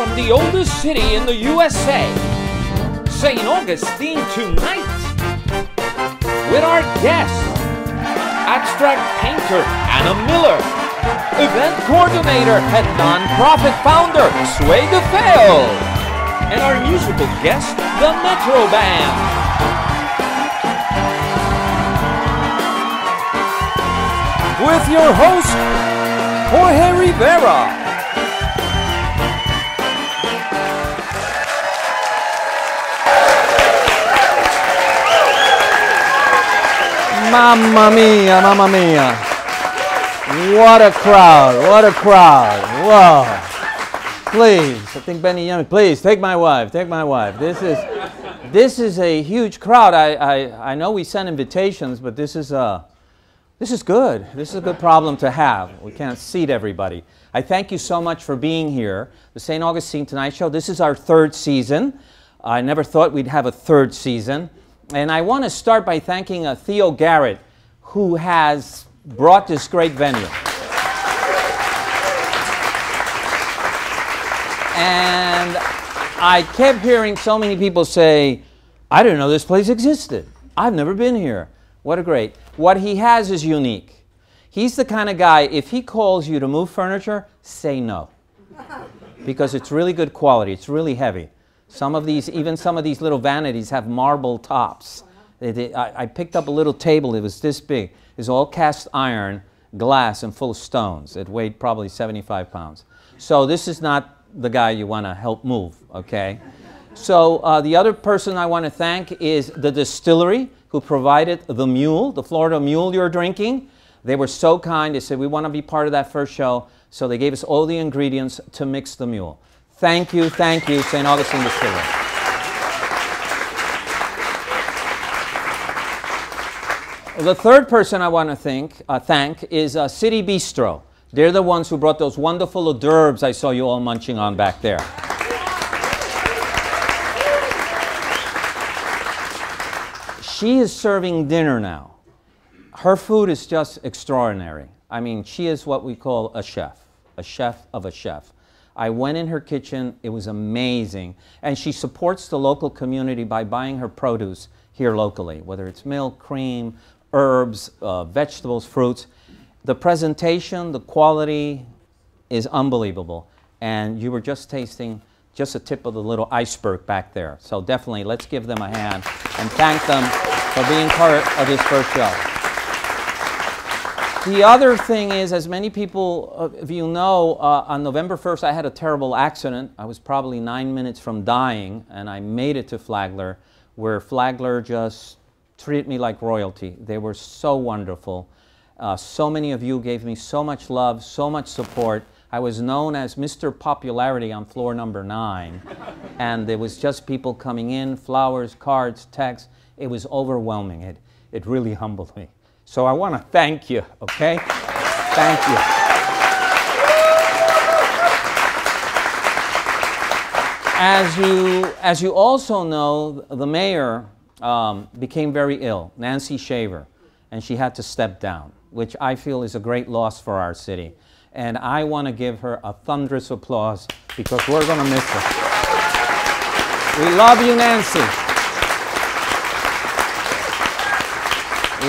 from the oldest city in the USA, St. Augustine tonight, with our guests, abstract painter Anna Miller, event coordinator and non-profit founder Sway DeFeo, and our musical guest, the Metro Band. With your host, Jorge Rivera. Mamma mia, mamma mia. What a crowd, what a crowd. Whoa. Please, I think Benny Young, please take my wife, take my wife. This is a huge crowd. I know we send invitations, but this is good. This is a good problem to have. We can't seat everybody. I thank you so much for being here. The St. Augustine Tonight Show, this is our third season. I never thought we'd have a third season. And I want to start by thanking Theo Garrett, who has brought this great venue. And I kept hearing so many people say, I didn't know this place existed. I've never been here. What a great. What he has is unique. He's the kind of guy, if he calls you to move furniture, say no. Because it's really good quality. It's really heavy. Some of these, even some of these little vanities have marble tops. I picked up a little table, it was this big. It's all cast iron, glass, and full of stones. It weighed probably 75 pounds. So this is not the guy you want to help move, okay? So the other person I want to thank is the distillery who provided the mule, the Florida mule you're drinking. They were so kind. They said, we want to be part of that first show. So they gave us all the ingredients to mix the mule. Thank you, St. Augustine Distillery. The third person I want to thank is City Bistro. They're the ones who brought those wonderful hors d'oeuvres I saw you all munching on back there. She is serving dinner now. Her food is just extraordinary. I mean, she is what we call a chef of a chef. I went in her kitchen, it was amazing. And she supports the local community by buying her produce here locally, whether it's milk, cream, herbs, vegetables, fruits. The presentation, the quality is unbelievable. And you were just tasting just a tip of the little iceberg back there. So definitely, let's give them a hand and thank them for being part of this first show. The other thing is, as many people of you know, on November 1st, I had a terrible accident. I was probably 9 minutes from dying, and I made it to Flagler, where Flagler just treated me like royalty. They were so wonderful. So many of you gave me so much love, so much support. I was known as Mr. Popularity on floor number 9, and there was just people coming in, flowers, cards, texts. It was overwhelming. It really humbled me. So I want to thank you, okay? Thank you. As you also know, the mayor became very ill, Nancy Shaver, and she had to step down, which I feel is a great loss for our city. And I want to give her a thunderous applause because we're going to miss her. We love you, Nancy.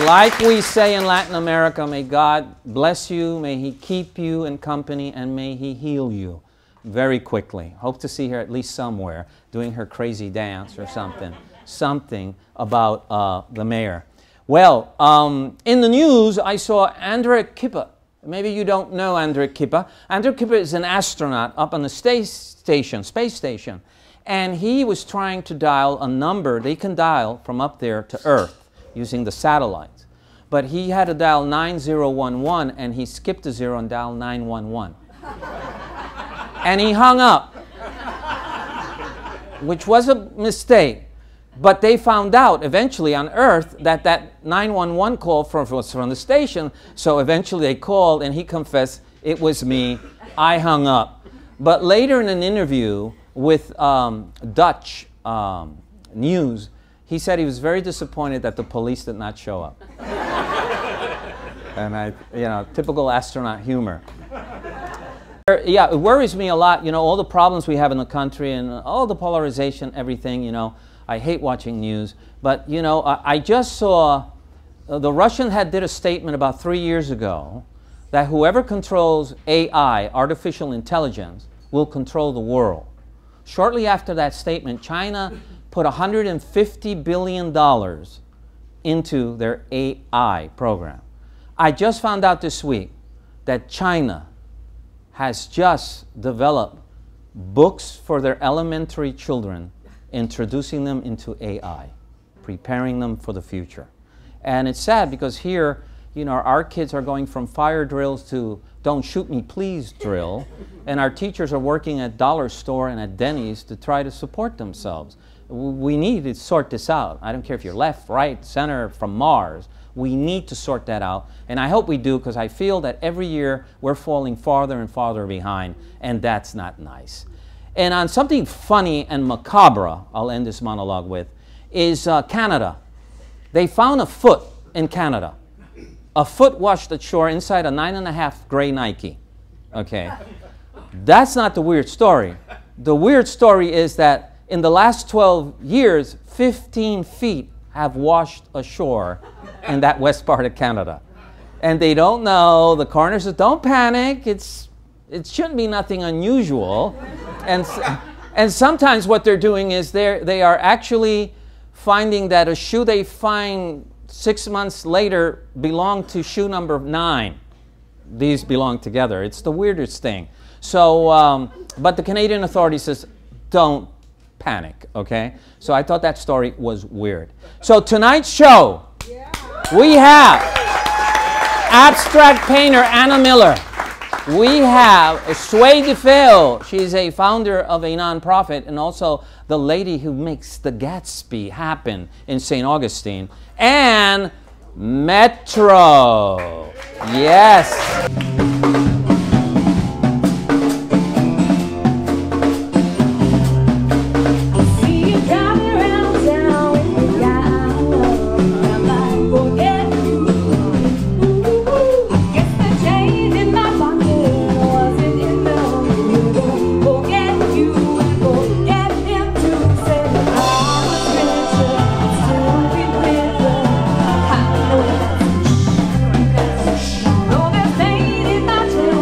Like we say in Latin America, may God bless you, may He keep you in company, and may He heal you very quickly. Hope to see her at least somewhere doing her crazy dance or something. Something about the mayor. Well, in the news, I saw Andrej Kipa. Maybe you don't know Andrej Kipa. Andrej Kipa is an astronaut up on the space station. And he was trying to dial a number they can dial from up there to Earth using the satellites. But he had to dial 9011, and he skipped a 0 and dialed 911. And he hung up, which was a mistake. But they found out eventually on Earth that that 911 call was from the station, so eventually they called, and he confessed, it was me, I hung up. But later in an interview with Dutch News, he said he was very disappointed that the police did not show up. And typical astronaut humor. Yeah, it worries me a lot, you know, all the problems we have in the country and all the polarization, everything, you know. I hate watching news, but, you know, I just saw the Russian did a statement about 3 years ago that whoever controls AI, artificial intelligence, will control the world. Shortly after that statement, China put $150 billion into their AI program. I just found out this week that China has just developed books for their elementary children, introducing them into AI, preparing them for the future. And it's sad because here, you know, our kids are going from fire drills to don't shoot me please drill, and our teachers are working at dollar store and at Denny's to try to support themselves. We need to sort this out. I don't care if you're left, right, center, from Mars. We need to sort that out, and I hope we do, because I feel that every year we're falling farther and farther behind, and that's not nice. And on something funny and macabre, I'll end this monologue with, is Canada. They found a foot in Canada. A foot washed ashore inside a 9.5 gray Nike. Okay, that's not the weird story. The weird story is that in the last 12 years, 15 feet have washed ashore in that west part of Canada. And they don't know, the coroner says, don't panic, it shouldn't be nothing unusual. And sometimes what they're doing is they are actually finding that a shoe they find 6 months later belonged to shoe number 9. These belong together. It's the weirdest thing. So, but the Canadian authority says, don't panic, okay? So I thought that story was weird. So tonight's show, we have abstract painter Anna Miller. We have Sway DeFeo. She's a founder of a nonprofit and also the lady who makes the Gatsby happen in St. Augustine. And Metro. Yes. No, there's pain in my chest.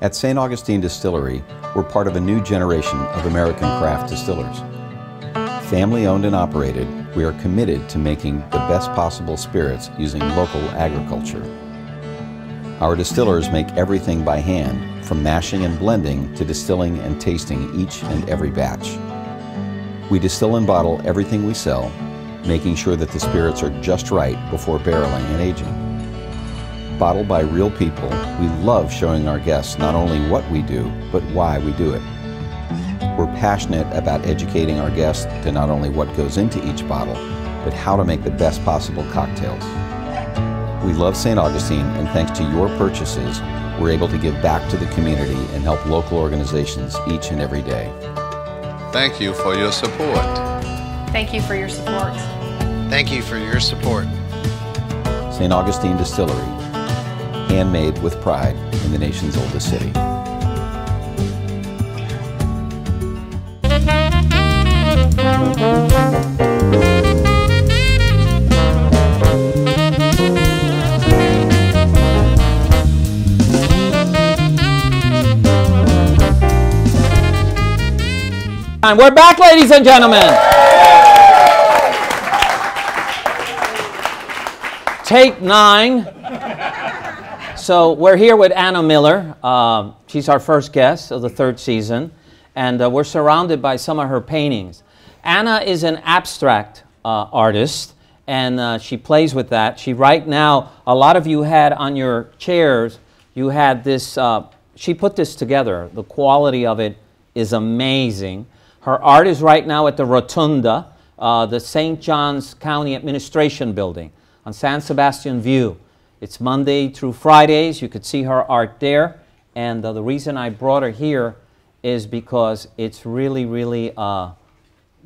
At St. Augustine Distillery, we're part of a new generation of American craft distillers. Family-owned and operated, we are committed to making the best possible spirits using local agriculture. Our distillers make everything by hand, from mashing and blending to distilling and tasting each and every batch. We distill and bottle everything we sell, making sure that the spirits are just right before barreling and aging. Bottled by real people, we love showing our guests not only what we do, but why we do it. We're passionate about educating our guests to not only what goes into each bottle, but how to make the best possible cocktails. We love St. Augustine, and thanks to your purchases, we're able to give back to the community and help local organizations each and every day. Thank you for your support. Thank you for your support. Thank you for your support. St. Augustine Distillery, handmade with pride in the nation's oldest city. And we're back, ladies and gentlemen. Take 9. So we're here with Anna Miller. She's our first guest of the 3rd season, and we're surrounded by some of her paintings. Anna is an abstract artist, and she plays with that. She right now, a lot of you had on your chairs, you had this, she put this together. The quality of it is amazing. Her art is right now at the Rotunda, the St. Johns County Administration Building on San Sebastian View. It's Monday through Fridays. You could see her art there. And the reason I brought her here is because it's really, really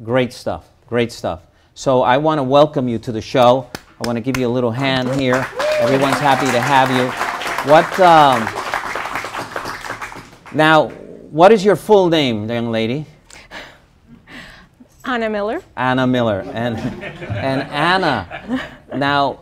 great stuff. Great stuff. So I want to welcome you to the show. I want to give you a little hand here. Everyone's happy to have you. Now, what is your full name, young lady? Anna Miller. Anna Miller. And Anna, now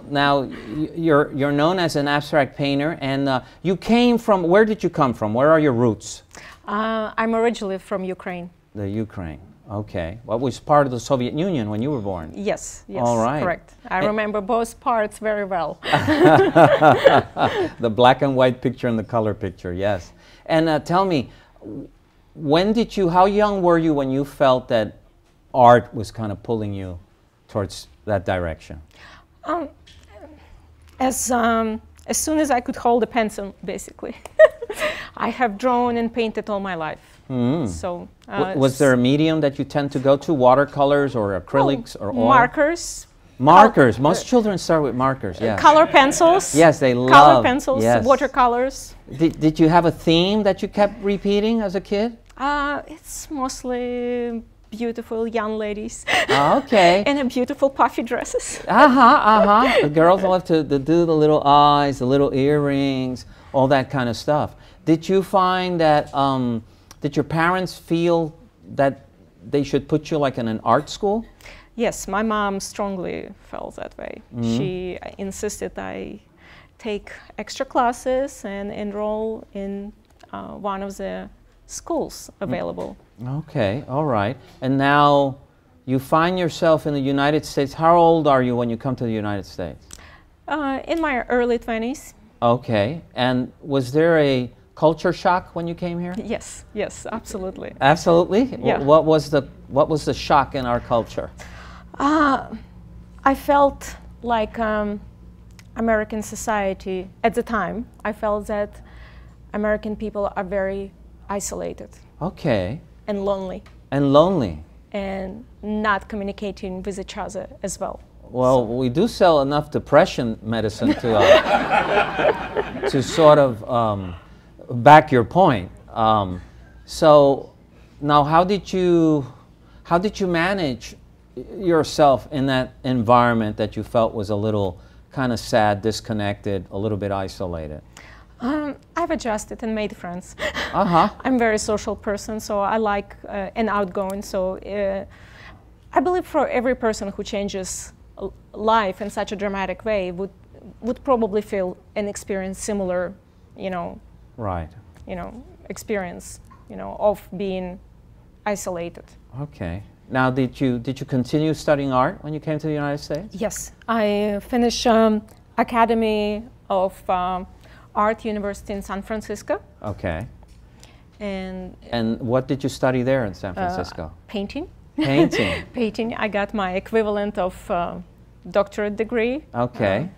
you're known as an abstract painter, and you came from, where did you come from? Where are your roots? I'm originally from Ukraine. The Ukraine. Okay. What was part of the Soviet Union when you were born? Yes, All right. correct. I remember both parts very well. The black and white picture and the color picture, yes. And tell me, how young were you when you felt that art was kind of pulling you towards that direction? As soon as I could hold a pencil, basically. I have drawn and painted all my life. So was there a medium that you tend to go to? Watercolors or acrylics or oil? Markers. Markers. Most children start with markers, yes. Color pencils. Yes, they love. Color pencils, yes. watercolors. Did you have a theme that you kept repeating as a kid? It's mostly beautiful young ladies. Okay. And beautiful puffy dresses. The girls love to do the little eyes, the little earrings, all that kind of stuff. Did you find that, did your parents feel that they should put you like in an art school? Yes, my mom strongly felt that way. She insisted I take extra classes and enroll in one of the schools available. Okay, all right. And now you find yourself in the United States. How old are you when you come to the United States? In my early 20s. Okay. And was there a culture shock when you came here? Yes, yes, absolutely. Absolutely? Yeah. What was the shock in our culture? I felt like American society, at the time, I felt that American people are very isolated. Okay. And lonely. And lonely. And not communicating with each other as well. Well, we do sell enough depression medicine to to sort of back your point. So now, how did you manage yourself in that environment that you felt was a little kind of sad, disconnected, a little bit isolated? I've adjusted and made friends. Uh-huh. I'm a very social person, so I like and outgoing. So I believe for every person who changes life in such a dramatic way would probably feel and experience similar, Right. experience, of being isolated. Okay. Now, did you continue studying art when you came to the United States? Yes, I finished Academy of Art University in San Francisco. Okay. And what did you study there in San Francisco? Painting. Painting. Painting. I got my equivalent of doctorate degree. Okay.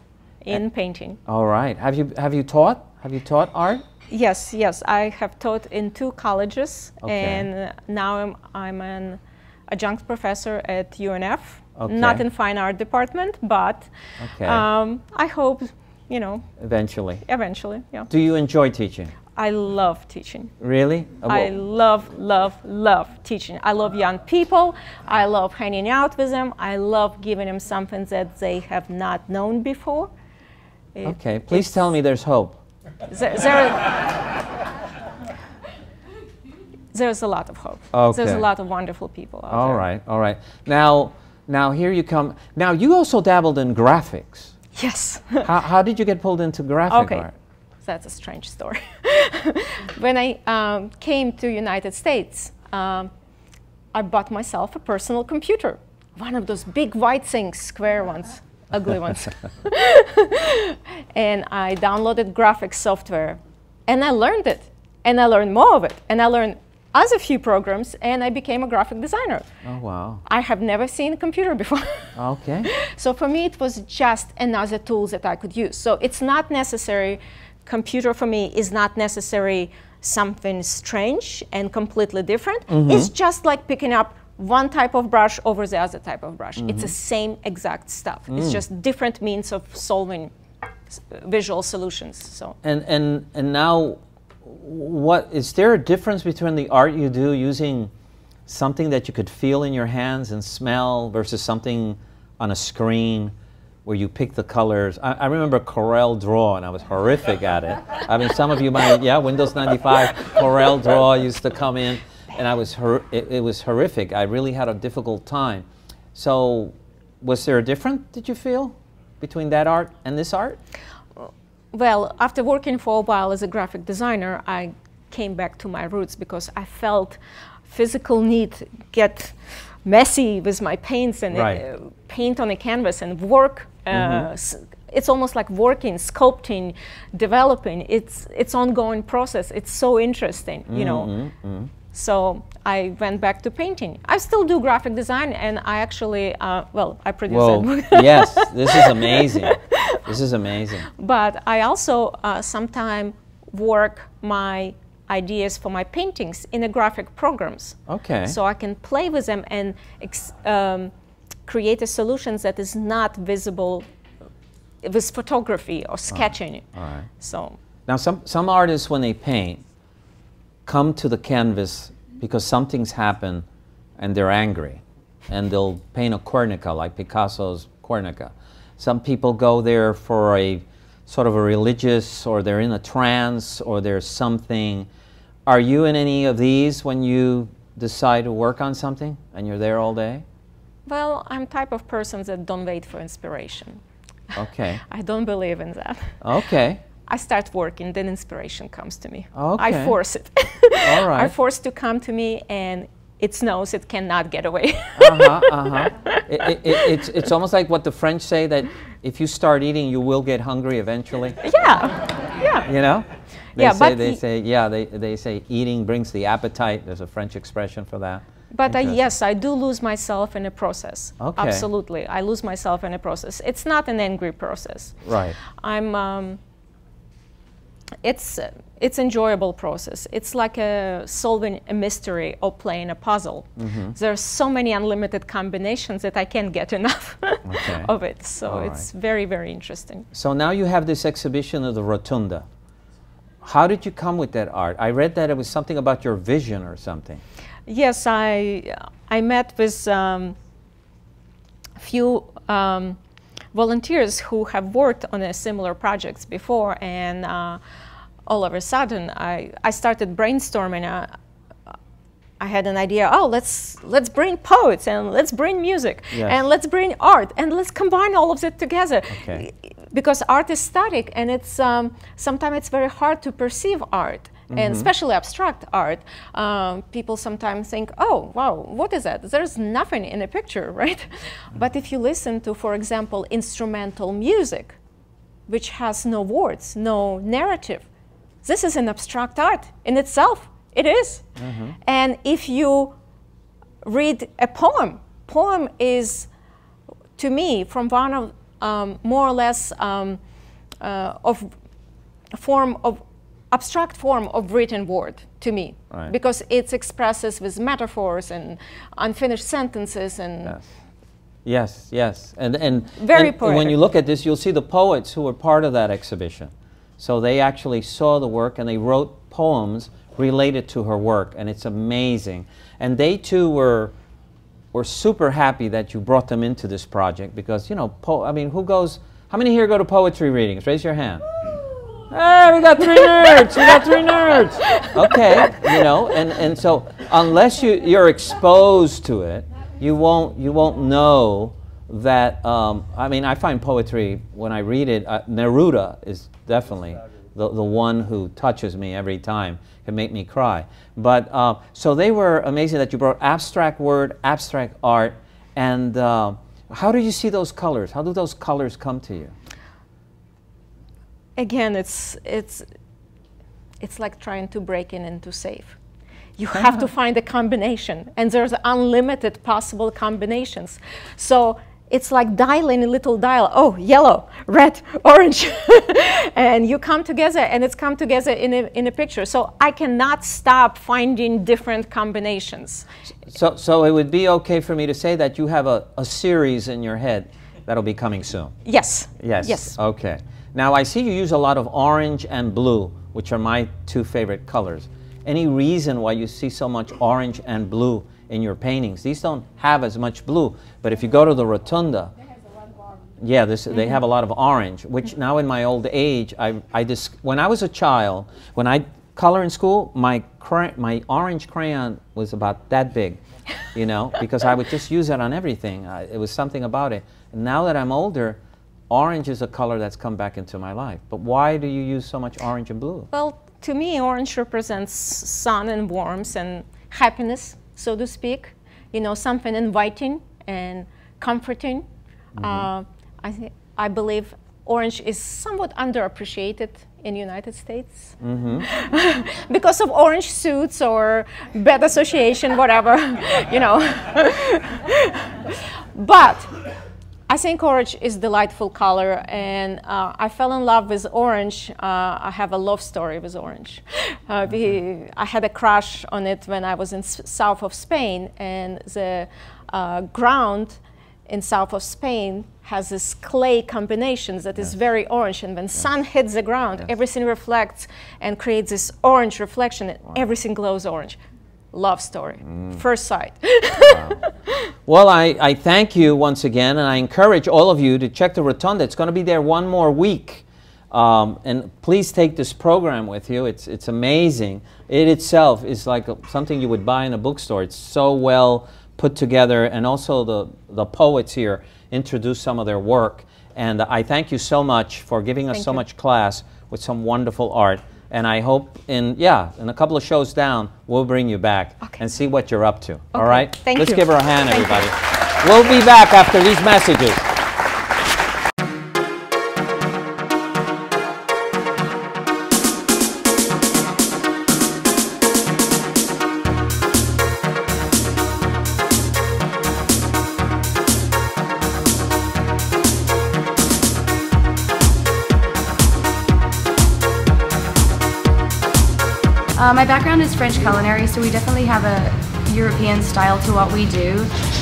In painting. All right. Have you taught? Have you taught art? Yes. I have taught in 2 colleges, Okay. and now I'm an adjunct professor at UNF. Okay. Not in fine art department, but Okay. I hope, Eventually. eventually. Yeah. Do you enjoy teaching? I love teaching. Really? I love teaching. I love young people. I love hanging out with them. I love giving them something that they have not known before. Okay. Please tell me there's hope. There's a lot of hope. Okay. There's a lot of wonderful people out there. All right. All right. Now here you come. Now you also dabbled in graphics. Yes. How did you get pulled into graphic art? That's a strange story. When I came to United States, I bought myself a personal computer. One of those big white things, square ones, ugly ones. And I downloaded graphics software. And I learned it. And I learned more of it. And I learned other few programs, and I became a graphic designer. Oh, wow. I have never seen a computer before. Okay. So for me, it was just another tool that I could use. So it's not necessary. Computer for me is not necessary something strange and completely different. It's just like picking up one type of brush over the other type of brush. It's the same exact stuff. It's just different means of solving visual solutions. So And now, what is there a difference between the art you do using something that you could feel in your hands and smell versus something on a screen where you pick the colors? I remember Corel Draw, and I was horrific at it. I mean, some of you might, Windows 95, Corel Draw used to come in, and it was horrific. I really had a difficult time. So, was there a difference, did you feel, between that art and this art? Well, after working for a while as a graphic designer, I came back to my roots because I felt physical need to get messy with my paints and paint on a canvas and work. It's almost like working, sculpting, developing. It's ongoing process. It's so interesting, you know. So I went back to painting. I still do graphic design, and I actually, I produce it. Yes, this is amazing. This is amazing. But I also sometimes work my ideas for my paintings in the graphic programs. Okay. So I can play with them and create a solution that is not visible with photography or sketching. All right. So now, some artists, when they paint, come to the canvas because something's happened and they're angry, and they'll paint a Guernica, like Picasso's Guernica. Some people go there for a sort of a religious, or they're in a trance, or there's something. Are you in any of these when you decide to work on something and you're there all day? Well, I'm type of person that don't wait for inspiration. Okay. I don't believe in that. Okay. I start working, then inspiration comes to me. Okay. I force it. All right. I force to come to me, and it knows it cannot get away. It's almost like what the French say, that if you start eating, you will get hungry eventually. Yeah. You know? They say eating brings the appetite. There's a French expression for that. But yes, I do lose myself in a process. Okay. Absolutely, I lose myself in a process. It's not an angry process. Right. It's enjoyable process. It's like solving a mystery or playing a puzzle. There are so many unlimited combinations that I can't get enough of it. So it's very, very interesting. So now you have this exhibition of the Rotunda. How did you come with that art? I read that it was something about your vision or something. Yes, I met with few volunteers who have worked on similar projects before, and all of a sudden I started brainstorming. I had an idea. Oh, let's bring poets, and let's bring music, and let's bring art, and let's combine all of that together. Because art is static, and it's sometimes it's very hard to perceive art. and especially abstract art, people sometimes think, oh, wow, what is that? There's nothing in a picture, right? But if you listen to, for example, instrumental music, which has no words, no narrative, this is an abstract art in itself. It is. And if you read a poem is, to me, from one of more or less abstract form of written word to me, because it expresses with metaphors and unfinished sentences and yes, and very poetic. When you look at this, you'll see the poets who were part of that exhibition. So they actually saw the work and they wrote poems related to her work, and it's amazing. And they too were super happy that you brought them into this project, because, you know, I mean, how many here go to poetry readings? Raise your hand. Hey, we got 3 nerds! We got 3 nerds! Okay, you know, and so unless you're exposed to it, you won't know that. I mean, I find poetry, when I read it, Neruda is definitely the one who touches me every time, can make me cry. But so they were amazing that you brought abstract word, abstract art, and how do you see those colors? How do those colors come to you? Again, it's like trying to break in into safe. You have to find a combination, and there's unlimited possible combinations. So it's like dialing a little dial. Oh, yellow, red, orange, and you come together, and it's come together in a picture. So I cannot stop finding different combinations. So it would be okay for me to say that you have a series in your head that'll be coming soon. Yes. Yes. Yes. Okay. Now I see you use a lot of orange and blue, which are my 2 favorite colors. Any reason why you see so much orange and blue in your paintings? These don't have as much blue, but if you go to the Rotunda, yeah, they have a lot of orange, which now in my old age, when I was a child, when I color in school, my orange crayon was about that big, you know, because I would just use it on everything. It was something about it. And now that I'm older, orange is a color that's come back into my life. But why do you use so much orange and blue? Well, to me, orange represents sun and warmth and happiness, so to speak. You know, something inviting and comforting. I believe orange is somewhat underappreciated in the United States because of orange suits or bad association, whatever, you know. But I think orange is a delightful color, and I fell in love with orange. I have a love story with orange. I had a crush on it when I was in south of Spain, and the ground in south of Spain has this clay combinations that is very orange, and when sun hits the ground, everything reflects and creates this orange reflection, and everything glows orange. Love story, first sight. Well, I thank you once again, and I encourage all of you to check the Rotunda. It's going to be there 1 more week. And please take this program with you. It's amazing. It itself is like something you would buy in a bookstore. It's so well put together, and also the poets here introduce some of their work. And I thank you so much for giving us so much class with some wonderful art. And I hope in a couple of shows down, we'll bring you back and see what you're up to. All right? Thank you. Let's give her a hand, everybody. We'll be back after these messages. My background is French culinary, so we definitely have a European style to what we do.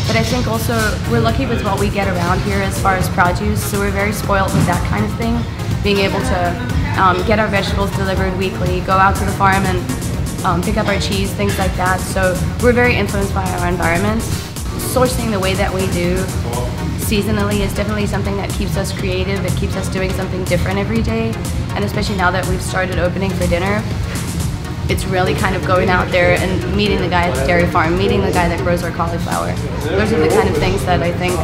But I think also we're lucky with what we get around here as far as produce, so we're very spoiled with that kind of thing. Being able to get our vegetables delivered weekly, go out to the farm and pick up our cheese, things like that. So we're very influenced by our environment. Sourcing the way that we do seasonally is definitely something that keeps us creative. It keeps us doing something different every day. And especially now that we've started opening for dinner, it's really kind of going out there and meeting the guy at the dairy farm, meeting the guy that grows our cauliflower. Those are the kind of things that I think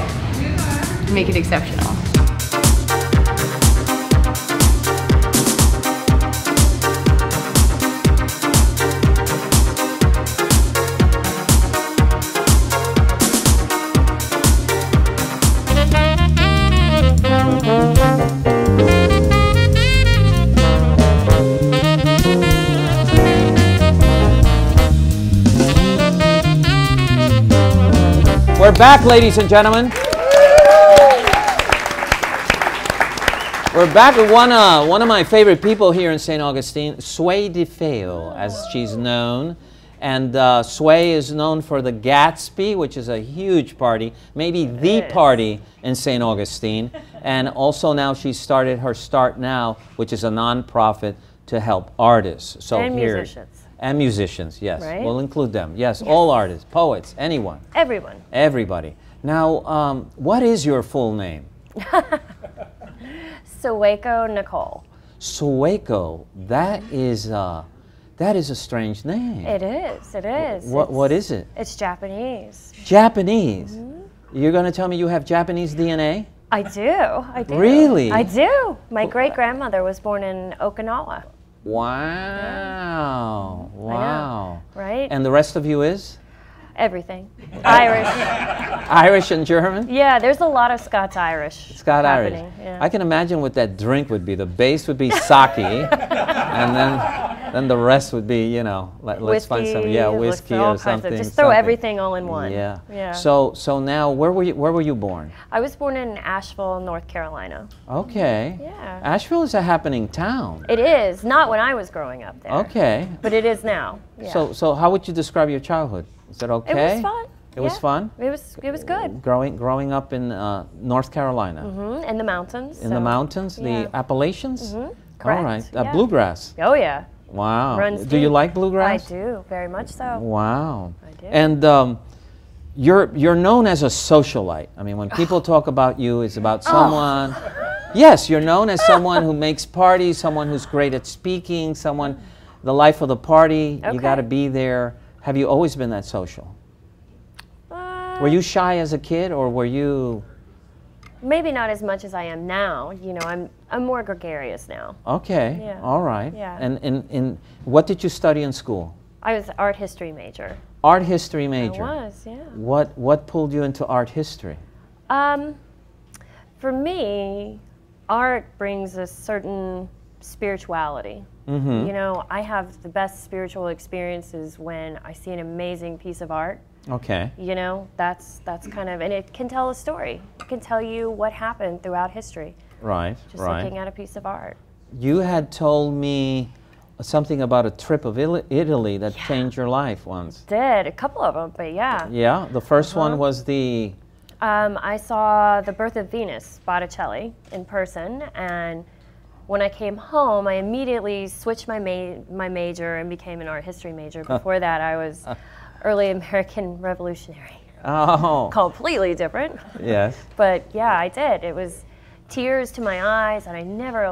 make it exceptional. back, ladies and gentlemen. We're back with one of my favorite people here in St. Augustine, Sway DeFeo, as she's known. And Sway is known for the Gatsby, which is a huge party, maybe the party in St. Augustine. And also now she's started her Start Now, which is a nonprofit to help artists. So and here, musicians. And musicians, yes. Right? We'll include them. Yes, all artists, poets, anyone. Everyone. Everybody. Now, what is your full name? Sawako Nicole. Sawako. That is a strange name. It is. It is. What is it? It's Japanese. Japanese. Mm-hmm. You're going to tell me you have Japanese DNA? I do. I do. Really? I do. My great-grandmother was born in Okinawa. Wow. Yeah. Wow. Right? And the rest of you is? Everything. Irish. Irish and German? Yeah, there's a lot of Scots-Irish. Scot-Irish. Yeah. I can imagine what that drink would be. The base would be sake, and then the rest would be, you know, let's find some, whiskey or something. Just throw everything all in one. Yeah. Yeah. So now, where were you born? I was born in Asheville, North Carolina. Okay. Yeah. Asheville is a happening town. It is. Not when I was growing up there. Okay. But it is now. Yeah. So how would you describe your childhood? Is that okay? It was fun. It was fun? It was good. Growing up in North Carolina. Mm-hmm. In the mountains. In the mountains? The Appalachians? Mm-hmm. Correct. All right. Yeah. Bluegrass? Oh, yeah. Wow. Runs Do you deep. like bluegrass? I do, very much so. Wow. I do. And you're known as a socialite. I mean, when people talk about you, it's about someone. Yes, you're known as someone who makes parties, someone who's great at speaking, someone, the life of the party, you got to be there. Have you always been that social? Were you shy as a kid, or were you? Maybe not as much as I am now. You know, I'm more gregarious now. Okay. Yeah. All right. Yeah. And in what did you study in school? I was art history major. Art history major. I was, yeah. What pulled you into art history? For me, art brings a certain spirituality. Mm-hmm. You know, I have the best spiritual experiences when I see an amazing piece of art. Okay. You know, that's kind of, and it can tell a story. It can tell you what happened throughout history. Right. Just looking at a piece of art. You had told me something about a trip of Italy that changed your life once. Did a couple of them, but yeah. Yeah. The first one was the. I saw The Birth of Venus, Botticelli, in person, and when I came home, I immediately switched my major and became an art history major. Before that, I was early American Revolutionary. Oh. Completely different. Yes. But yeah, I did. It was tears to my eyes, and I never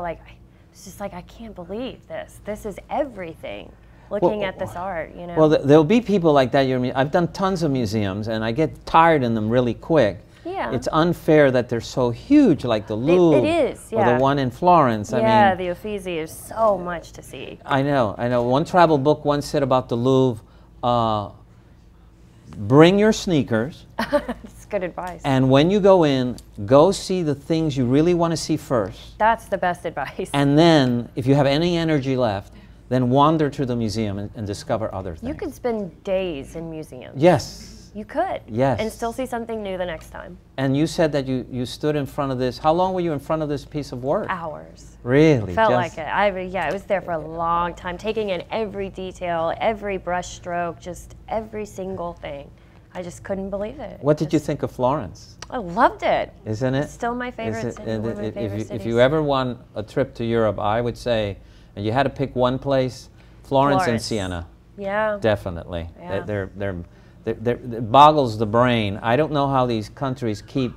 it's just like, I can't believe this. This is everything. Looking at this art, you know. Well, there'll be people like that. I've done tons of museums, and I get tired in them really quick. Yeah. It's unfair that they're so huge, like the Louvre. It is, yeah. Or the one in Florence. Yeah, I mean, the Uffizi is so much to see. I know. One travel book once said about the Louvre, bring your sneakers. That's good advice. And when you go in, go see the things you really want to see first. That's the best advice. And then, if you have any energy left, then wander through the museum and discover other things. You could spend days in museums. Yes. You could. Yes. And still see something new the next time. And you said that you stood in front of this. How long were you in front of this piece of work? Hours. Really? Felt like it. I was there for a long time, taking in every detail, every brush stroke, just every single thing. I just couldn't believe it. What did you think of Florence? I loved it. Isn't it? It's still my favorite city. One of my favorite cities. If you ever want a trip to Europe, I would say, and you had to pick one place, Florence and Siena. Yeah. Definitely. Yeah. It boggles the brain. I don't know how these countries keep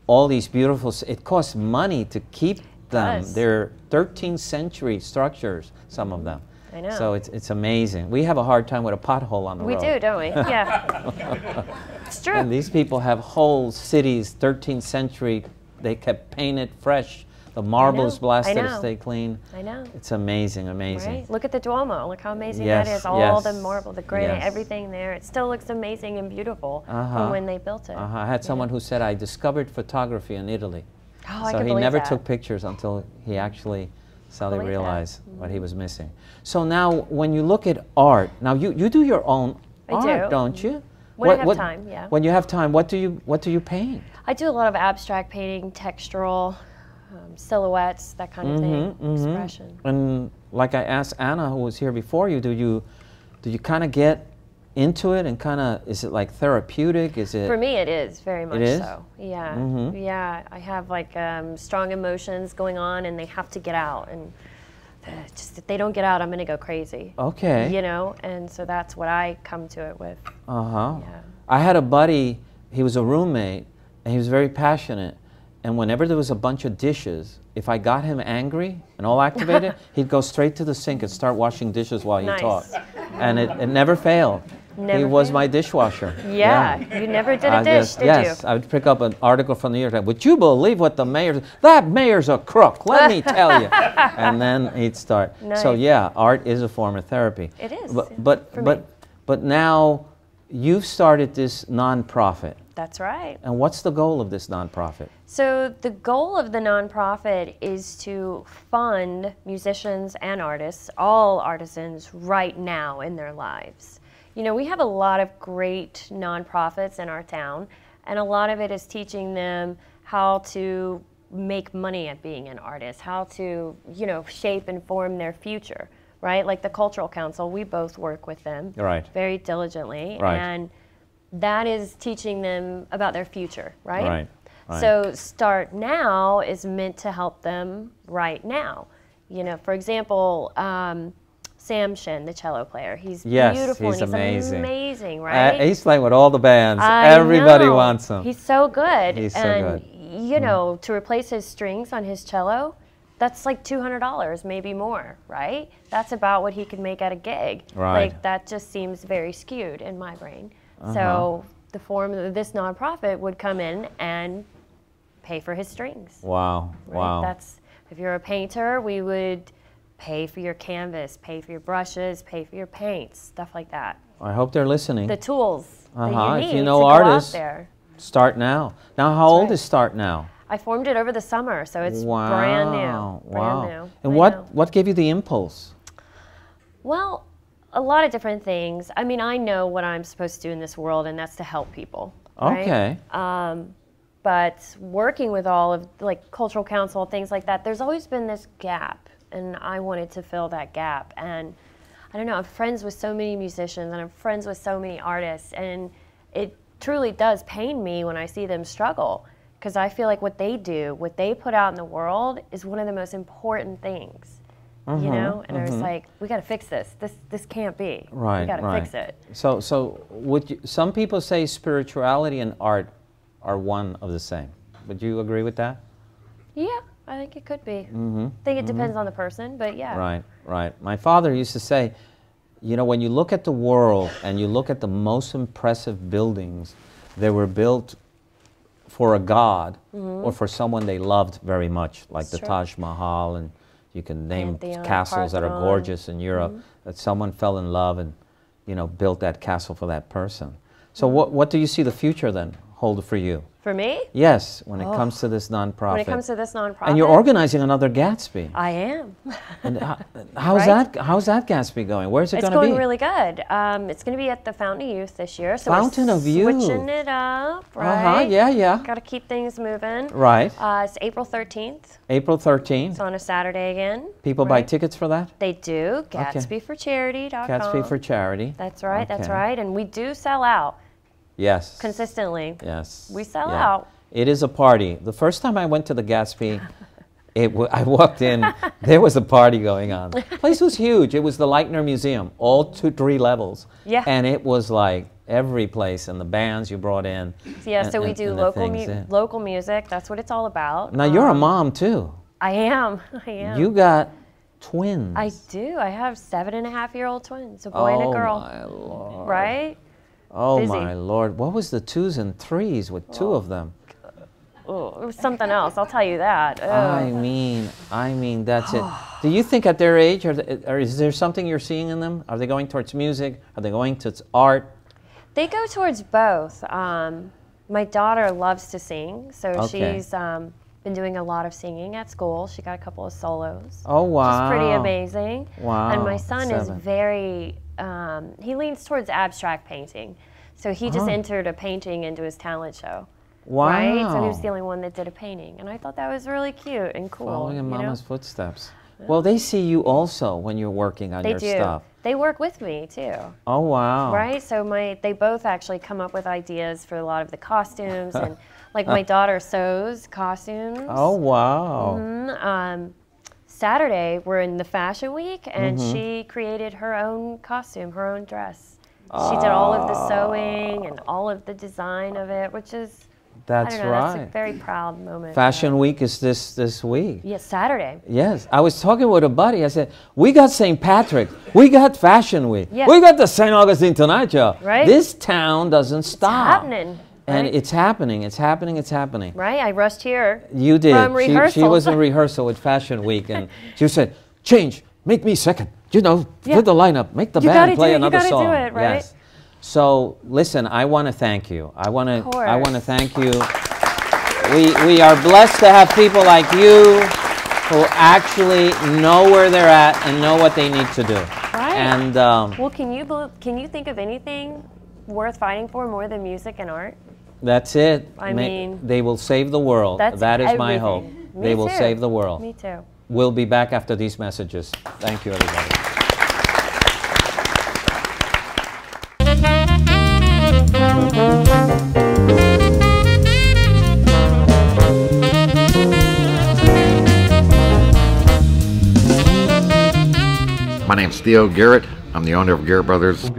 all these beautiful. It costs money to keep them. They're 13th century structures, some of them. I know. So it's amazing. We have a hard time with a pothole on the road. We do, don't we? Yeah. It's true. And these people have whole cities, 13th century. They kept painted fresh. The marbles blasted to stay clean. I know. It's amazing, amazing. Right? Look at the Duomo. Look how amazing that is. All the marble, the granite, yes. everything there. It still looks amazing and beautiful from when they built it. I had someone who said, I discovered photography in Italy. Oh, so he never took pictures until he actually suddenly realized what he was missing. So now when you look at art, now you do your own art, don't you? When I have time, yeah. When you have time, what do you paint? I do a lot of abstract painting, textural, silhouettes, that kind of thing, expression. And like I asked Anna, who was here before you, do you kind of get into it and kind of, is it like therapeutic? Is it? For me, it is very much It is? so. Yeah, yeah. I have like strong emotions going on, and they have to get out. And just if they don't get out, I'm gonna go crazy. Okay. You know, and so that's what I come to it with. Yeah. I had a buddy. He was a roommate, and he was very passionate. And whenever there was a bunch of dishes, if I got him angry and all activated, he'd go straight to the sink and start washing dishes while he taught. And it never failed. He was my dishwasher. Yeah, you never did a dish, did you? Yes, I would pick up an article from the New York Times. Would you believe what the mayor? That mayor's a crook. Let me tell you. And then he'd start. Nice. So yeah, art is a form of therapy. It is. But now you've started this nonprofit. That's right. And what's the goal of this nonprofit? So the goal of the nonprofit is to fund musicians and artists, all artisans, right now in their lives. You know, we have a lot of great nonprofits in our town, and a lot of it is teaching them how to make money at being an artist, how to, you know, shape and form their future, right? Like the Cultural Council, we both work with them very diligently, and that is teaching them about their future, right? So Start Now is meant to help them right now. You know, for example, Sam Shin, the cello player, he's beautiful. He's amazing. Amazing, right? He's playing with all the bands. Everybody wants him. He's so good. He's so good. You know, to replace his strings on his cello, that's like $200, maybe more, right? That's about what he could make at a gig. Like, that just seems very skewed in my brain. So the form of this nonprofit would come in and pay for his strings. Wow, wow. That's, if you're a painter, we would pay for your canvas, pay for your brushes, pay for your paints, stuff like that. I hope they're listening. The tools that you need if you know to artists, go out there. Start Now. Now, how old is Start Now? I formed it over the summer, so it's brand new. Brand new. And what gave you the impulse? Well, a lot of different things. I mean, I know what I'm supposed to do in this world, and that's to help people. Okay. But working with all of, like, Cultural Council, things like that, there's always been this gap, and I wanted to fill that gap. And I don't know, I'm friends with so many musicians, and I'm friends with so many artists, and it truly does pain me when I see them struggle, because I feel like what they do, what they put out in the world, is one of the most important things. You know, and I was like, we got to fix this. This can't be. We got to fix it. So would you, some people say spirituality and art are one of the same. Would you agree with that? Yeah, I think it could be. I think it depends on the person, but yeah. Right. My father used to say, you know, when you look at the world and you look at the most impressive buildings, they were built for a god or for someone they loved very much, like the Taj Mahal, and you can name castles that are gorgeous in Europe, that someone fell in love and, you know, built that castle for that person. So what do you see the future then hold for you? For me? Yes, when it comes to this nonprofit. When it comes to this nonprofit. And you're organizing another Gatsby. I am. And how's that Gatsby going? Where's it going to be? It's going really good. It's going to be at the Fountain of Youth this year. So Fountain of Youth. Switching it up, right? Yeah. Got to keep things moving. Right. It's April 13th. April 13th. It's on a Saturday again. People buy tickets for that? They do. GatsbyForCharity.com. Gatsby for Charity. That's right. That's right. And we do sell out. Yes. Consistently. Yes. We sell out. It is a party. The first time I went to the Gatsby, I walked in, there was a party going on. The place was huge. It was the Leitner Museum, all 3 levels. Yeah. And it was like every place, and the bands you brought in. Yeah, so we do local music. That's what it's all about. Now, you're a mom, too. I am. You got twins. I do. I have 7.5-year-old twins, a boy and a girl. Oh, my Lord. Right? Oh, busy. My Lord. What was the 2s and 3s with 2 of them? Oh, it was something else, I'll tell you that. I mean, that's it. Do you think at their age, or is there something you're seeing in them? Are they going towards music? Are they going towards art? They go towards both. My daughter loves to sing, so she's been doing a lot of singing at school. She got a couple of solos. Oh, wow. Which is pretty amazing. Wow. And my son is very, he leans towards abstract painting. So he just entered a painting into his talent show. Wow. Right? So he was the only one that did a painting. And I thought that was really cute and cool. Following in you know? Mama's footsteps. Well, they see you also when you're working on your stuff. They work with me too. Oh, wow. Right? So they both actually come up with ideas for a lot of the costumes. And like my daughter sews costumes. Oh, wow. Saturday, we're in the Fashion Week, and she created her own costume, her own dress. She did all of the sewing and all of the design of it, which is, That's I don't know, right. that's a very proud moment. Fashion Week is this week. Yes, Saturday. Yes. I was talking with a buddy. I said, we got St. Patrick. We got Fashion Week. Yeah. We got the St. Augustine Tonight Show. Right? This town doesn't stop. It's happening. And right? it's happening. It's happening. It's happening. Right? I rushed here. You did. From rehearsal. She was in rehearsal with Fashion Week, and she said, change, make me second. You know, Yeah. put the lineup, make the You band gotta play do it. another You gotta song. do it, right? Yes. So listen, I want to thank you. I want to thank you. We are blessed to have people like you who actually know where they're at and know what they need to do. Right. And well, can you think of anything worth fighting for more than music and art? that's it. I mean, they will save the world. That's That is my everything. hope. Me They will too. save the world. Me too. We'll be back after these messages. Thank you, everybody. My name's Theo Garrett. I'm the owner of Garrett Brothers.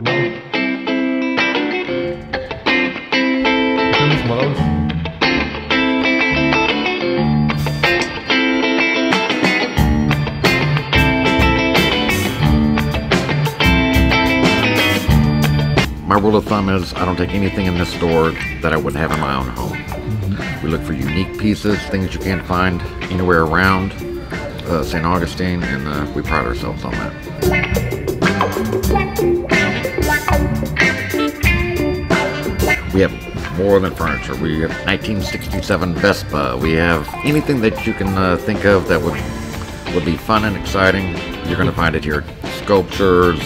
My rule of thumb is I don't take anything in this store that I wouldn't have in my own home. We look for unique pieces, things you can't find anywhere around St. Augustine, and we pride ourselves on that. We have more than furniture. We have 1967 Vespa. We have anything that you can think of that would be fun and exciting. You're going to find it here. Sculptures,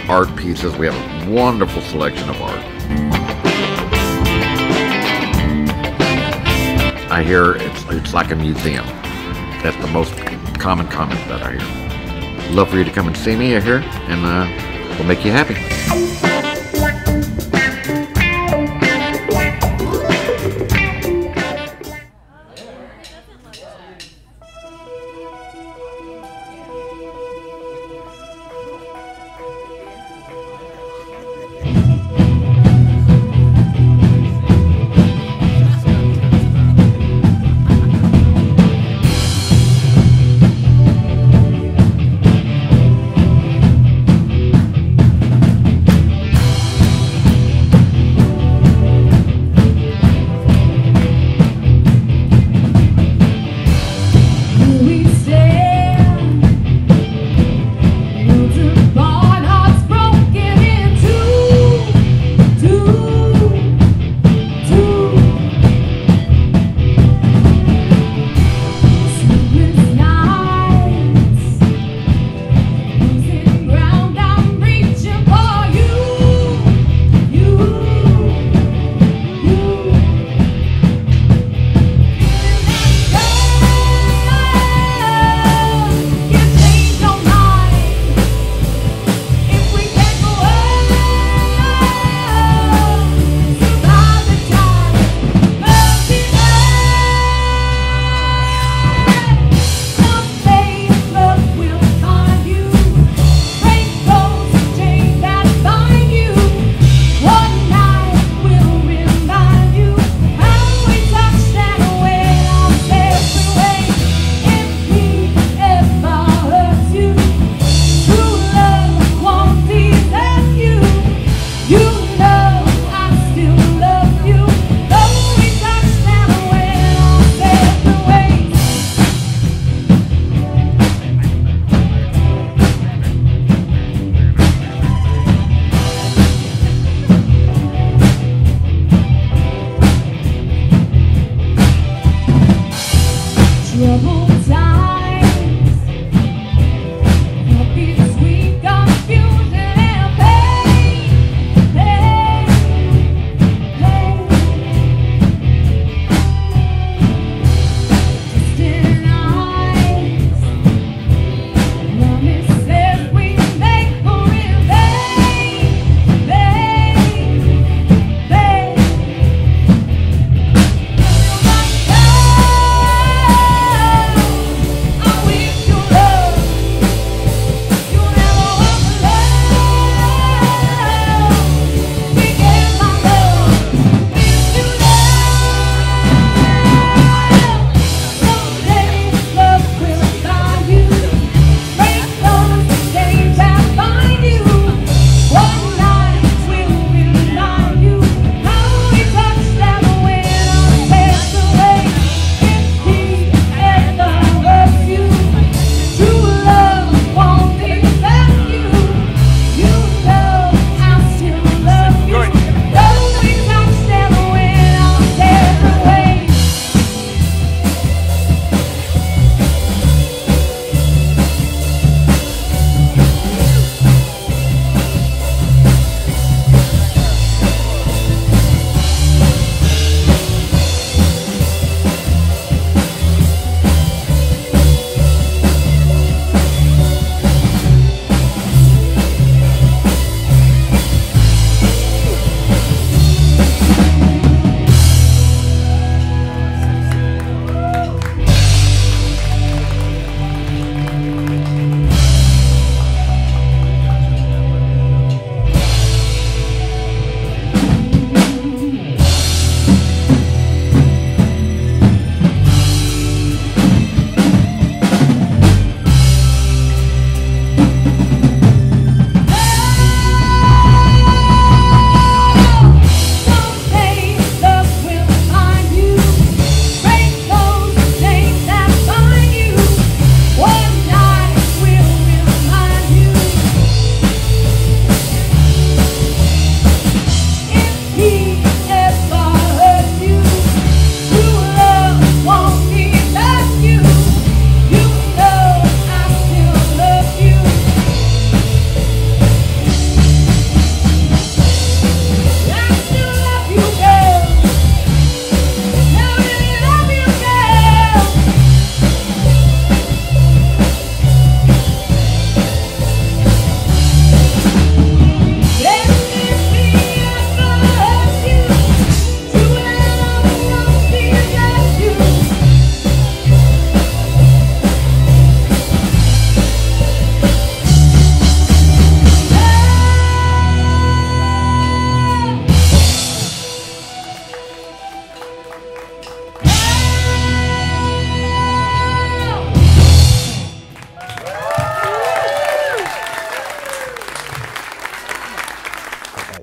art pieces. We have a wonderful selection of art. I hear it's like a museum. That's the most common comment that I hear. Love for you to come and see me here, and we'll make you happy.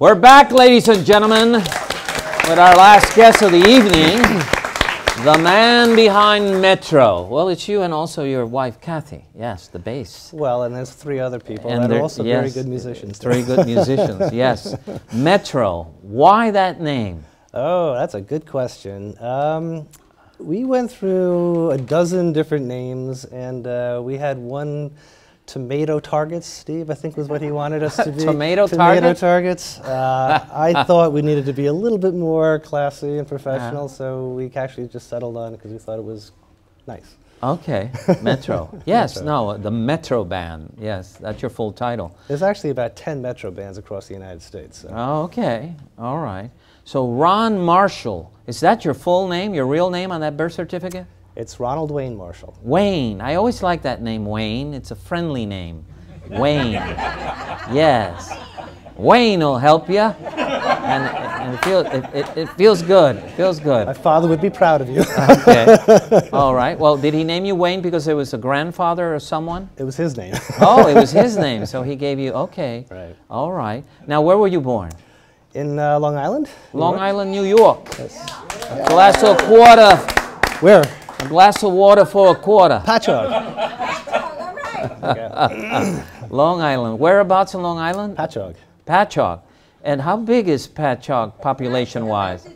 We're back, ladies and gentlemen, with our last guest of the evening, the man behind Metro. Well, it's you and also your wife, Kathy. Yes, the bass. Well, and there's 3 other people And that are there- also yes, very good musicians. 3 good musicians, yes. Metro, why that name? Oh, that's a good question. We went through a dozen different names, and we had one tomato targets, Steve, I think was what he wanted us to be. Tomato Tomato targets? targets. I thought we needed to be a little bit more classy and professional, so we actually just settled on it because we thought it was nice. Okay, Metro. Yes, Metro. no, the Metro Band. Yes, that's your full title. There's actually about 10 Metro bands across the United States. So. Oh, okay, all right. So Ron Marshall, is that your full name, your real name on that birth certificate? It's Ronald Wayne Marshall. Wayne. I always like that name, Wayne. It's a friendly name. Wayne. Yes. Wayne will help you. And it feels good. It feels good. My father would be proud of you. Okay. All right. Well, did he name you Wayne because it was a grandfather or someone? It was his name. Oh, it was his name. So he gave you, okay. Right. All right. Now, where were you born? In Long Island? Long Island, New York. Yes. A glass of quarter. Where? A glass of water for a quarter. Patchogue. Long Island. Whereabouts in Long Island? Patchogue. Patchogue. And how big is Patchogue population-wise?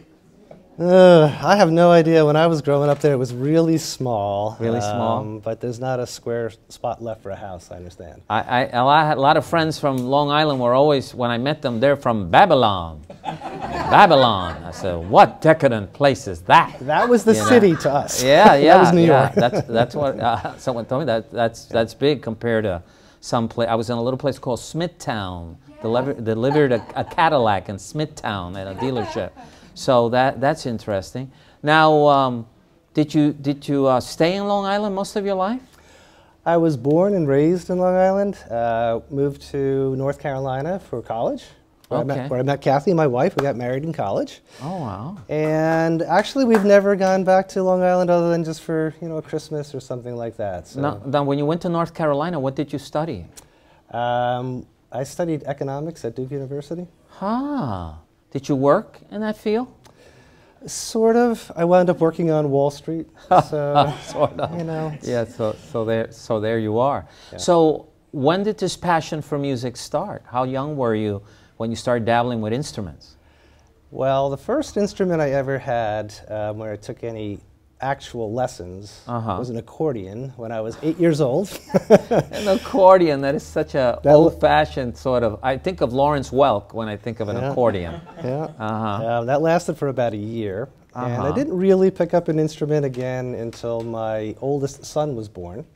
I have no idea. When I was growing up there, it was really small. Really small? But there's not a square spot left for a house, I understand. A lot of friends from Long Island were always, when I met them, they're from Babylon. Babylon. I said, what decadent place is that? That was the city to us. Yeah, yeah. That was New York. That's what someone told me. That's big compared to some place. I was in a little place called Smithtown. Delivered a Cadillac in Smithtown at a dealership. So that's interesting. Now, did you stay in Long Island most of your life? I was born and raised in Long Island. Moved to North Carolina for college, where I met Kathy, my wife. We got married in college. Oh wow! And actually, we've never gone back to Long Island other than just for Christmas or something like that. So. Now, when you went to North Carolina, what did you study? I studied economics at Duke University. Ah. Did you work in that field? Sort of. I wound up working on Wall Street. So, sort of. Yeah, so there you are. Yeah. So when did this passion for music start? How young were you when you started dabbling with instruments? Well, the first instrument I ever had where I took any actual lessons was an accordion when I was 8 years old. An accordion, that is such a old-fashioned sort of, I think of Lawrence Welk when I think of an accordion. Yeah. That lasted for about a year. And I didn't really pick up an instrument again until my oldest son was born.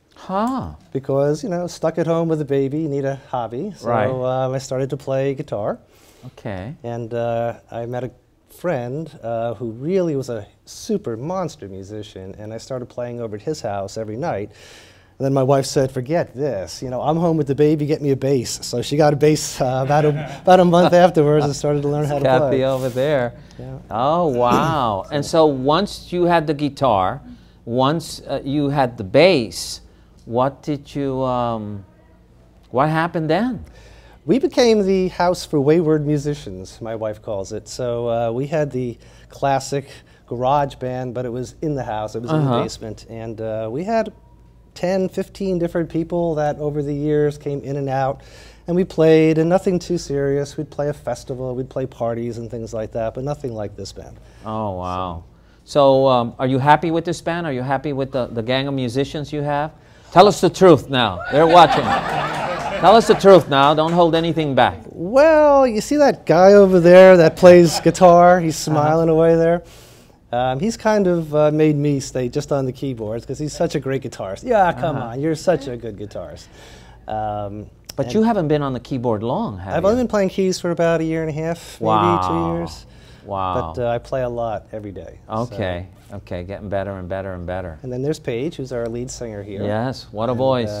Because, stuck at home with a baby, you need a hobby. So I started to play guitar. Okay. And I met a friend who really was a super monster musician, and I started playing over at his house every night. And then my wife said, forget this, I'm home with the baby, get me a bass. So she got a bass about a month afterwards and started to learn how to play. Kathy over there. Yeah. Oh, wow. And so once you had the guitar, once you had the bass, what happened then? We became the house for wayward musicians, my wife calls it. So we had the classic garage band, but it was in the house, it was in the basement. And we had 10, 15 different people that over the years came in and out. And we played, and nothing too serious. We'd play a festival, we'd play parties and things like that, but nothing like this band. Oh, wow. So are you happy with this band? Are you happy with the gang of musicians you have? Tell us the truth now. They're watching. Tell us the truth now. Don't hold anything back. Well, you see that guy over there that plays guitar? He's smiling away there. He's kind of made me stay just on the keyboards because he's such a great guitarist. Yeah, come on. You're such a good guitarist. But you haven't been on the keyboard long, have you? I've only been playing keys for about a year and a half, maybe 2 years. Wow. But I play a lot every day. Okay. Okay, getting better and better and better. And then there's Paige, who's our lead singer here. Yes, what a voice.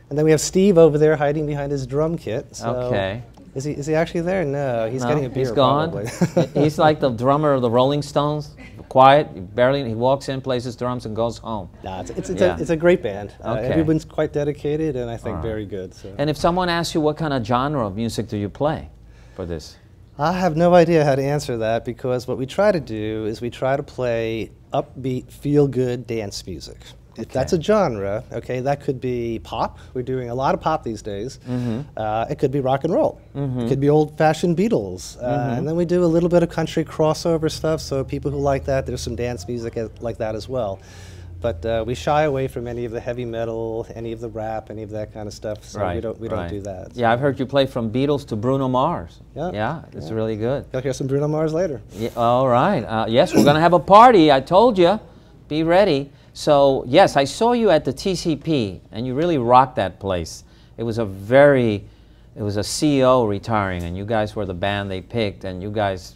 And then we have Steve over there hiding behind his drum kit. So okay. Is he actually there? No, he's getting a beer. He's gone. Probably. He's like the drummer of the Rolling Stones. Quiet, he walks in, plays his drums, and goes home. Nah, it's a great band. Everyone's quite dedicated, and I think very good. So. And if someone asks you what kind of genre of music do you play for this? I have no idea how to answer that, because what we try to do is we try to play upbeat, feel-good dance music. If that's a genre, okay, that could be pop. We're doing a lot of pop these days. It could be rock and roll. It could be old-fashioned Beatles. And then we do a little bit of country crossover stuff, so people who like that, there's some dance music like that as well. But we shy away from any of the heavy metal, any of the rap, any of that kind of stuff, so we don't do that. So. Yeah, I've heard you play from Beatles to Bruno Mars. Yeah, it's really good. You'll hear some Bruno Mars later. Yeah, all right. Yes, we're going to have a party, I told you. Be ready. So, yes, I saw you at the TCP, and you really rocked that place. It was a CEO retiring, and you guys were the band they picked, and you guys,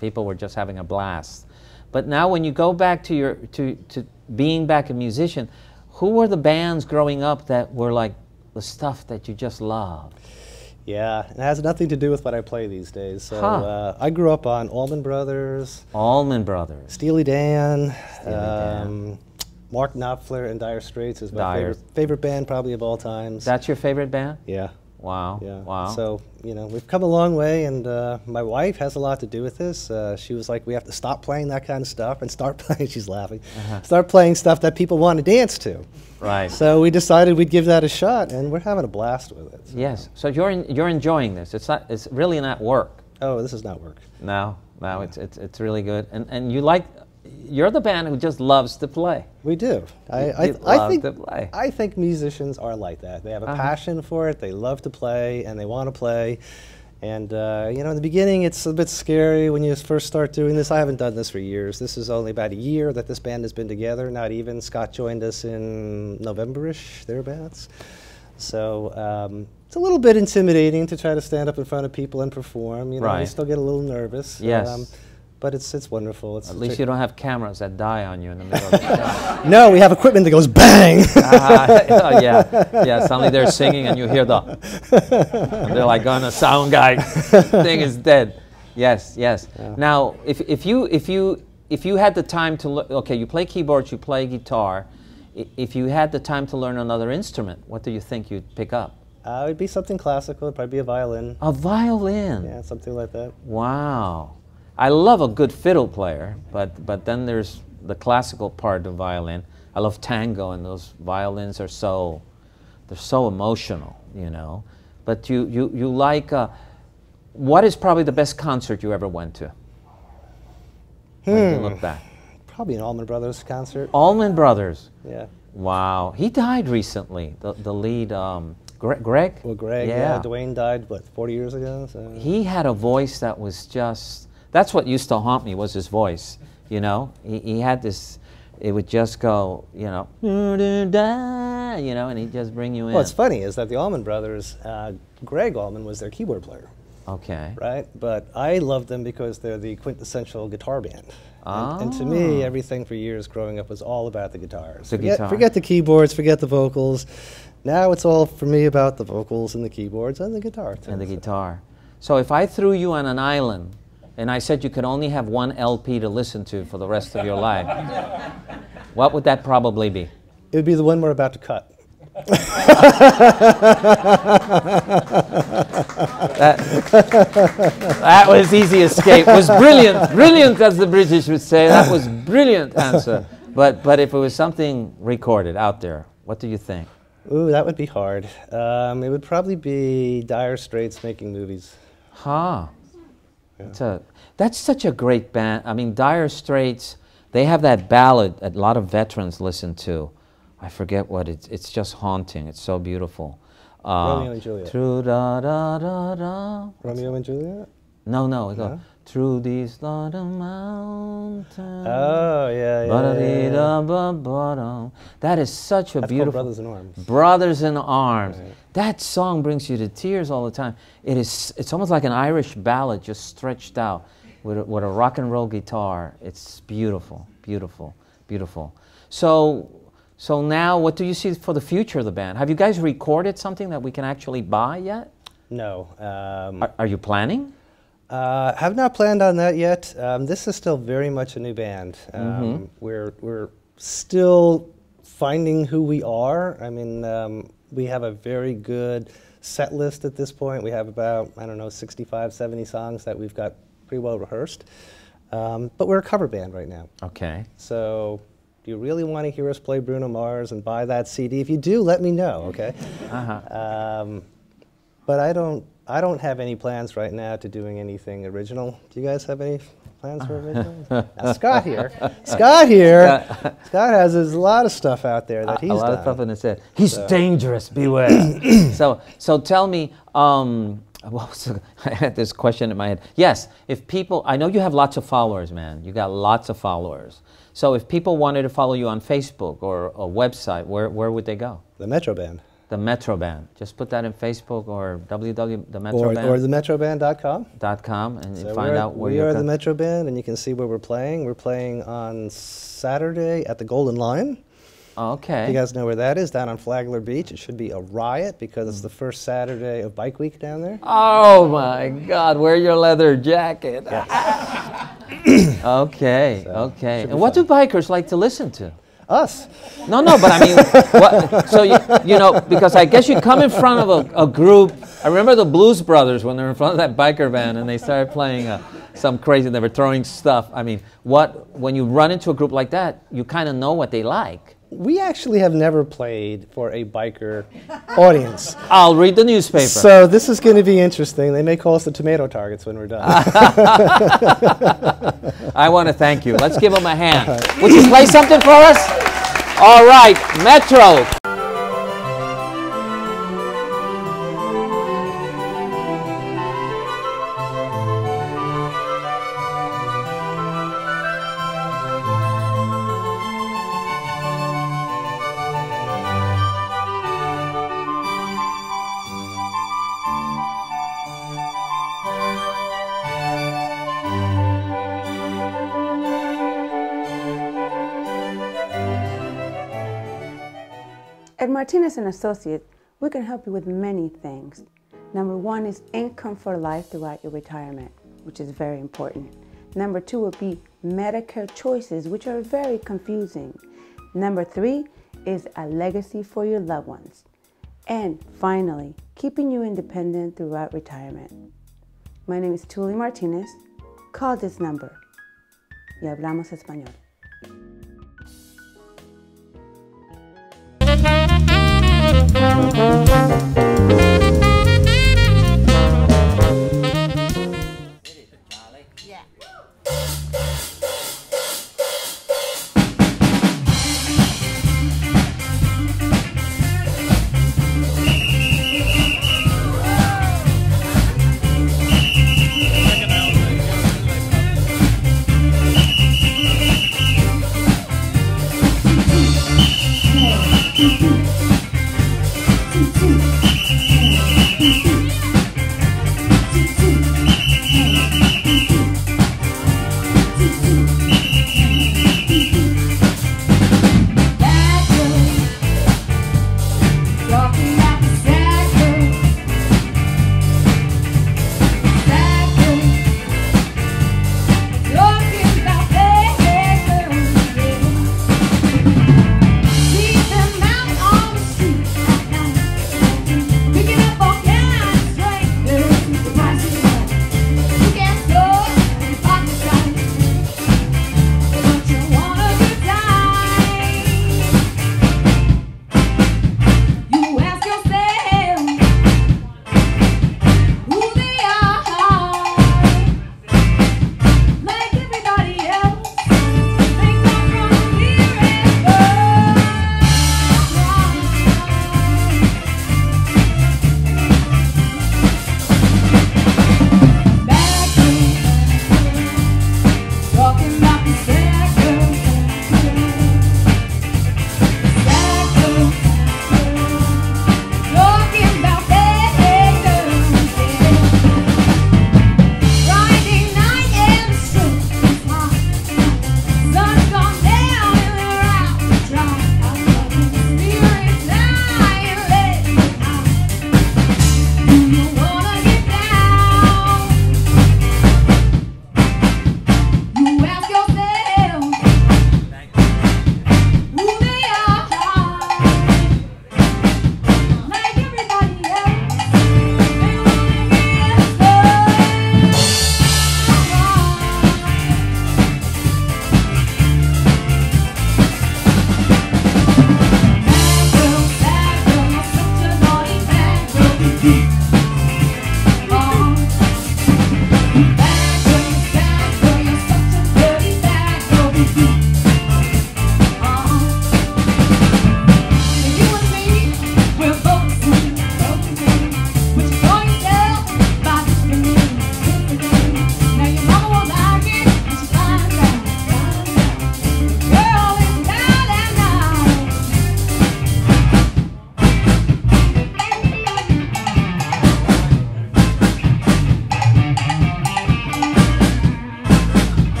people were just having a blast. But now when you go back to being back a musician, who were the bands growing up that were like the stuff that you just loved? Yeah, it has nothing to do with what I play these days. So I grew up on Allman Brothers. Steely Dan. Mark Knopfler and Dire Straits is my favorite band probably of all times. That's your favorite band? Yeah. Wow. Yeah. Wow. So, you know, we've come a long way, and my wife has a lot to do with this. She was like, we have to stop playing that kind of stuff and start playing, she's laughing, start playing stuff that people want to dance to. Right. So we decided we'd give that a shot, and we're having a blast with it. So. Yes. So you're enjoying this. It's really not work. Oh, this is not work. No, it's really good. And you're the band who just loves to play. We do. I think musicians are like that. They have a passion for it. They love to play, and they want to play. And you know, in the beginning, it's a bit scary when you first start doing this. I haven't done this for years. This is only about a year that this band has been together. Not even. Scott joined us in November-ish, thereabouts. So it's a little bit intimidating to try to stand up in front of people and perform. You know, you still get a little nervous. Yes. But it's wonderful. At least you don't have cameras that die on you in the middle of the show. No, we have equipment that goes bang. Yeah. Suddenly they're singing and you hear and they're like, "Oh, the sound guy thing is dead." Yes. Yeah. Now, if you had the time to okay, you play keyboards, you play guitar. If you had the time to learn another instrument, what do you think you'd pick up? It would be something classical. It'd probably be a violin. A violin. Yeah, something like that. Wow. I love a good fiddle player, but then there's the classical part of the violin. I love tango, and those violins are they're so emotional, you know. But you like, what is probably the best concert you ever went to? When you look back. Probably an Allman Brothers concert. Allman Brothers. Yeah. Wow. He died recently. The lead, Greg. Well, Greg. Yeah. Dwayne died 40 years ago. So. He had a voice that was just. That's what used to haunt me, was his voice, you know. He had this, it would just go, you know, and he'd just bring you in. What's funny is that the Allman Brothers, Greg Allman was their keyboard player. Okay. Right? But I love them because they're the quintessential guitar band. And to me, everything for years growing up was all about the guitars. Forget the keyboards, forget the vocals. Now it's all, for me, about the vocals and the keyboards and the guitar. And the guitar. So if I threw you on an island, and I said you could only have one LP to listen to for the rest of your life, what would that probably be? It would be the one we're about to cut. That was easy escape. Was brilliant. Brilliant, as the British would say. That was brilliant answer. But if it was something recorded out there, what do you think? Ooh, that would be hard. It would probably be Dire Straits Making Movies. Huh. Yeah. That's such a great band. I mean, Dire Straits, they have that ballad that a lot of veterans listen to. I forget what it's just haunting. It's so beautiful. Romeo and Juliet. Through da da da da. Romeo and Juliet? No. It goes, through these London mountains. Oh, yeah. That is such a beautiful. Brothers in Arms. Brothers in Arms. Right. That song brings you to tears all the time. It's almost like an Irish ballad just stretched out with a rock and roll guitar. It's beautiful, beautiful, beautiful. So now, what do you see for the future of the band? Have you guys recorded something that we can actually buy yet? No. Are you planning? Have not planned on that yet. This is still very much a new band. We're still finding who we are. I mean, we have a very good set list at this point. We have about, I don't know, 65, 70 songs that we've got pretty well rehearsed. But we're a cover band right now. Okay. So do you really want to hear us play Bruno Mars and buy that CD? If you do, let me know, okay? But I don't have any plans right now to doing anything original. Do you guys have any plans for original? Now, Scott here. Scott has a lot of stuff out there that he's done. A lot of stuff in his head. He's dangerous, beware. so tell me, I had this question in my head. Yes, if people, I know you have lots of followers, man. You got lots of followers. So if people wanted to follow you on Facebook or a website, where would they go? The Metro Band. The Metro Band. Just put that in Facebook or www.themetroband. Or themetroband.com. .com and so find out where you're. We are the Metro Band, and you can see where we're playing. We're playing on Saturday at the Golden Lion. Okay. You guys know where that is, down on Flagler Beach. It should be a riot because it's the first Saturday of Bike Week down there. Oh my God, wear your leather jacket. Yes. Okay, okay. And what do bikers like to listen to? Us. No, but I mean, so you know, because I guess you come in front of a group. I remember the Blues Brothers when they were in front of that biker band and they started playing some crazy, they were throwing stuff. I mean, when you run into a group like that, you kind of know what they like. We actually have never played for a biker audience. I'll read the newspaper. So this is going to be interesting. They may call us the tomato targets when we're done. I want to thank you. Let's give them a hand. Would you play something for us? All right, Metro. At Martinez & Associates, we can help you with many things. Number one is income for life throughout your retirement, which is very important. Number two would be Medicare choices, which are very confusing. Number three is a legacy for your loved ones. And finally, keeping you independent throughout retirement. My name is Tully Martinez. Call this number y hablamos español.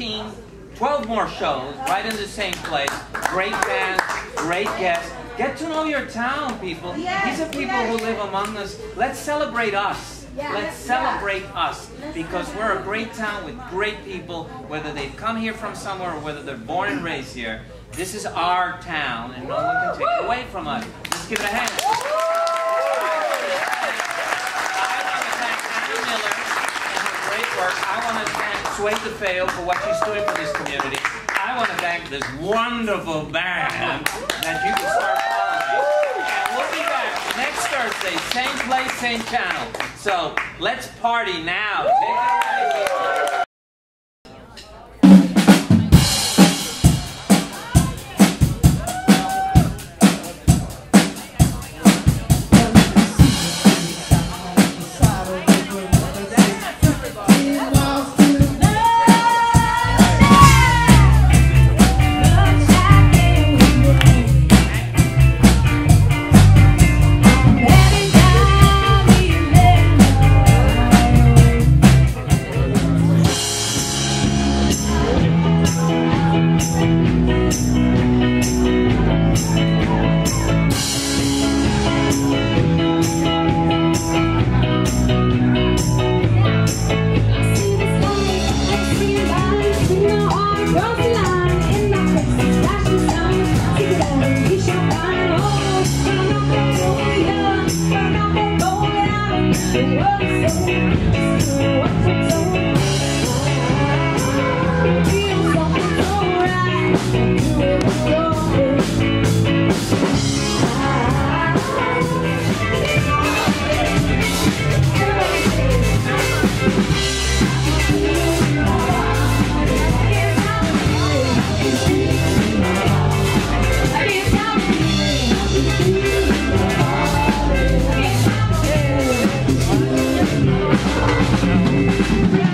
13, 12 more shows right in the same place. Great bands, great guests. Get to know your town, people. These are people who live among us. Let's celebrate us. Let's celebrate us, because we're a great town with great people, whether they've come here from somewhere or whether they're born and raised here. This is our town, and no one can take it away from us. Let's give it a hand. I want to thank Anna Miller and her great work. I want to thank Sway DeFeo for what she's doing for this community. I want to thank this wonderful band that you can start following. And we'll be back next Thursday, same place, same channel. So let's party now. Take it away. Yeah.